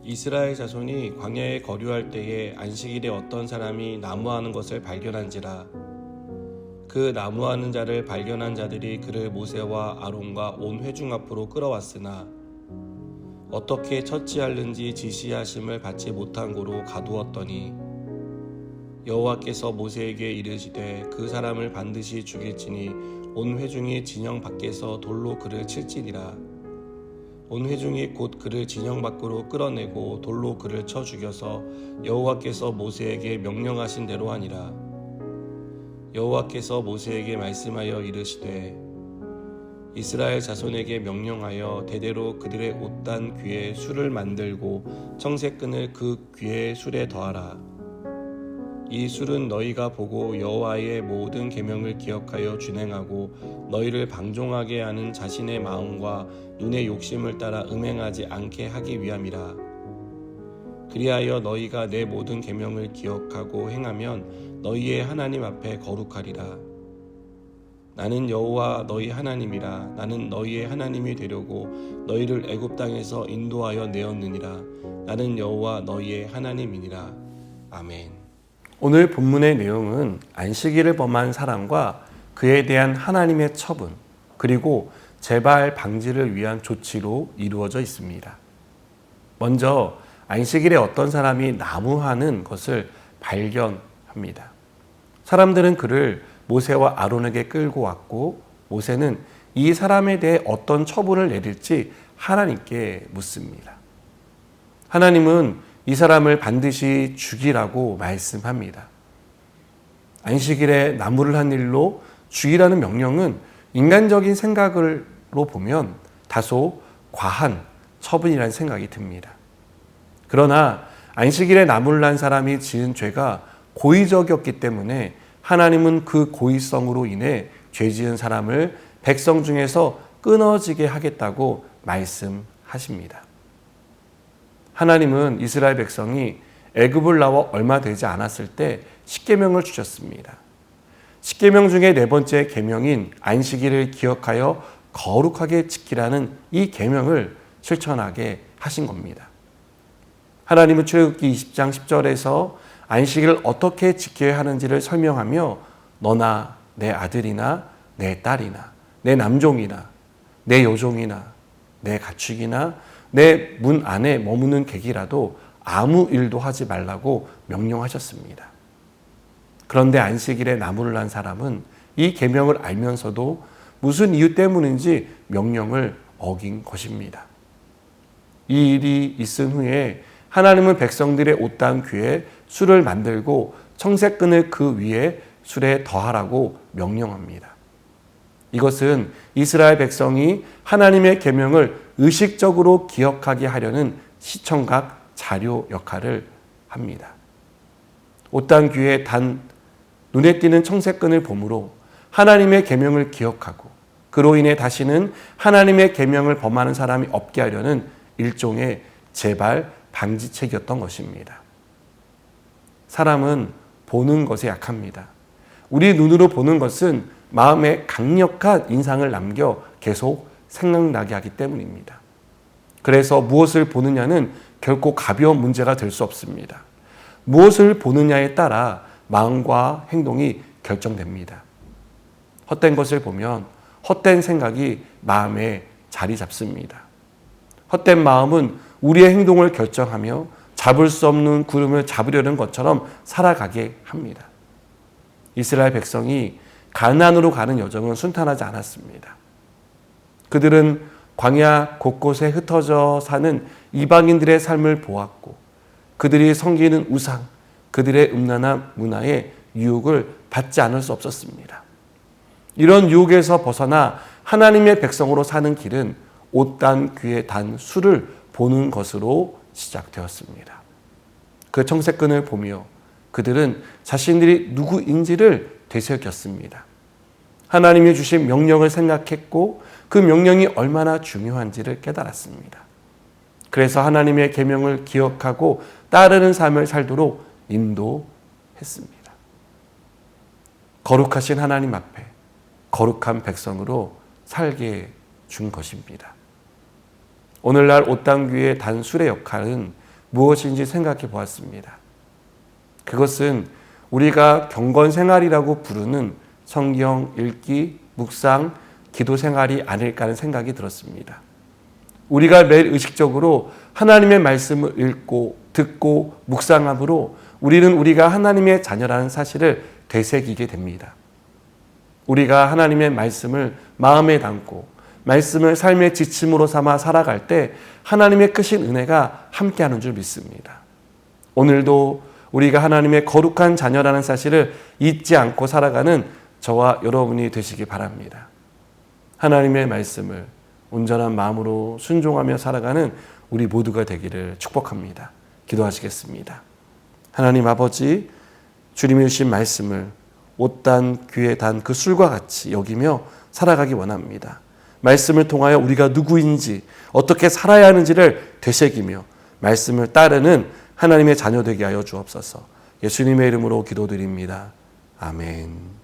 이스라엘 자손이 광야에 거류할 때에 안식일에 어떤 사람이 나무하는 것을 발견한지라. 그 나무하는 자를 발견한 자들이 그를 모세와 아론과 온 회중 앞으로 끌어왔으나 어떻게 처치하는지 지시하심을 받지 못한 고로 가두었더니 여호와께서 모세에게 이르시되 그 사람을 반드시 죽일지니 온 회중이 진영 밖에서 돌로 그를 칠지니라. 온 회중이 곧 그를 진영 밖으로 끌어내고 돌로 그를 쳐 죽여서 여호와께서 모세에게 명령하신 대로 하니라. 여호와께서 모세에게 말씀하여 이르시되 이스라엘 자손에게 명령하여 대대로 그들의 옷단 귀에 술을 만들고 청색끈을 그 귀의 술에 더하라. 이 술은 너희가 보고 여호와의 모든 계명을 기억하여 준행하고 너희를 방종하게 하는 자신의 마음과 눈의 욕심을 따라 음행하지 않게 하기 위함이라. 그리하여 너희가 내 모든 계명을 기억하고 행하면 너희의 하나님 앞에 거룩하리라. 나는 여호와 너희 하나님이라. 나는 너희의 하나님이 되려고 너희를 애굽 땅에서 인도하여 내었느니라. 나는 여호와 너희의 하나님이니라. 아멘. 오늘 본문의 내용은 안식일을 범한 사람과 그에 대한 하나님의 처분, 그리고 재발 방지를 위한 조치로 이루어져 있습니다. 먼저 안식일에 어떤 사람이 나무하는 것을 발견합니다. 사람들은 그를 모세와 아론에게 끌고 왔고 모세는 이 사람에 대해 어떤 처분을 내릴지 하나님께 묻습니다. 하나님은 이 사람을 반드시 죽이라고 말씀합니다. 안식일에 나무를 한 일로 죽이라는 명령은 인간적인 생각으로 보면 다소 과한 처분이라는 생각이 듭니다. 그러나 안식일에 나무를 한 사람이 지은 죄가 고의적이었기 때문에 하나님은 그 고의성으로 인해 죄 지은 사람을 백성 중에서 끊어지게 하겠다고 말씀하십니다. 하나님은 이스라엘 백성이 애굽을 나와 얼마 되지 않았을 때 십계명을 주셨습니다. 십계명 중에 네 번째 계명인 안식일을 기억하여 거룩하게 지키라는 이 계명을 실천하게 하신 겁니다. 하나님은 출애굽기 20장 10절에서 안식일을 어떻게 지켜야 하는지를 설명하며 너나 내 아들이나 내 딸이나 내 남종이나 내 여종이나 내 가축이나 내 문 안에 머무는 객이라도 아무 일도 하지 말라고 명령하셨습니다. 그런데 안식일에 나무를 한 사람은 이 계명을 알면서도 무슨 이유 때문인지 명령을 어긴 것입니다. 이 일이 있은 후에 하나님은 백성들의 옷단 귀에 술을 만들고 청색끈을 그 위에 술에 더하라고 명령합니다. 이것은 이스라엘 백성이 하나님의 계명을 의식적으로 기억하게 하려는 시청각 자료 역할을 합니다. 옷단 귀에 단 눈에 띄는 청색끈을 봄으로 하나님의 계명을 기억하고 그로 인해 다시는 하나님의 계명을 범하는 사람이 없게 하려는 일종의 재발 방지책이었던 것입니다. 사람은 보는 것에 약합니다. 우리 눈으로 보는 것은 마음에 강력한 인상을 남겨 계속 생각나게 하기 때문입니다. 그래서 무엇을 보느냐는 결코 가벼운 문제가 될 수 없습니다. 무엇을 보느냐에 따라 마음과 행동이 결정됩니다. 헛된 것을 보면 헛된 생각이 마음에 자리 잡습니다. 헛된 마음은 우리의 행동을 결정하며 잡을 수 없는 구름을 잡으려는 것처럼 살아가게 합니다. 이스라엘 백성이 가나안으로 가는 여정은 순탄하지 않았습니다. 그들은 광야 곳곳에 흩어져 사는 이방인들의 삶을 보았고 그들이 섬기는 우상, 그들의 음란한 문화에 유혹을 받지 않을 수 없었습니다. 이런 유혹에서 벗어나 하나님의 백성으로 사는 길은 옷단 귀에 단 술을 보는 것으로 시작되었습니다. 그 청색끈을 보며 그들은 자신들이 누구인지를 되새겼습니다. 하나님이 주신 명령을 생각했고 그 명령이 얼마나 중요한지를 깨달았습니다. 그래서 하나님의 계명을 기억하고 따르는 삶을 살도록 인도했습니다. 거룩하신 하나님 앞에 거룩한 백성으로 살게 준 것입니다. 오늘날 옷단 귀의 단술의 역할은 무엇인지 생각해 보았습니다. 그것은 우리가 경건 생활이라고 부르는 성경 읽기, 묵상, 기도 생활이 아닐까 하는 생각이 들었습니다. 우리가 매일 의식적으로 하나님의 말씀을 읽고 듣고 묵상함으로 우리는 우리가 하나님의 자녀라는 사실을 되새기게 됩니다. 우리가 하나님의 말씀을 마음에 담고 말씀을 삶의 지침으로 삼아 살아갈 때 하나님의 크신 은혜가 함께하는 줄 믿습니다. 오늘도 우리가 하나님의 거룩한 자녀라는 사실을 잊지 않고 살아가는 저와 여러분이 되시기 바랍니다. 하나님의 말씀을 온전한 마음으로 순종하며 살아가는 우리 모두가 되기를 축복합니다. 기도하시겠습니다. 하나님 아버지, 주님이 주신 말씀을 옷단, 귀에 단 그 술과 같이 여기며 살아가기 원합니다. 말씀을 통하여 우리가 누구인지 어떻게 살아야 하는지를 되새기며 말씀을 따르는 하나님의 자녀 되게 하여 주옵소서. 예수님의 이름으로 기도드립니다. 아멘.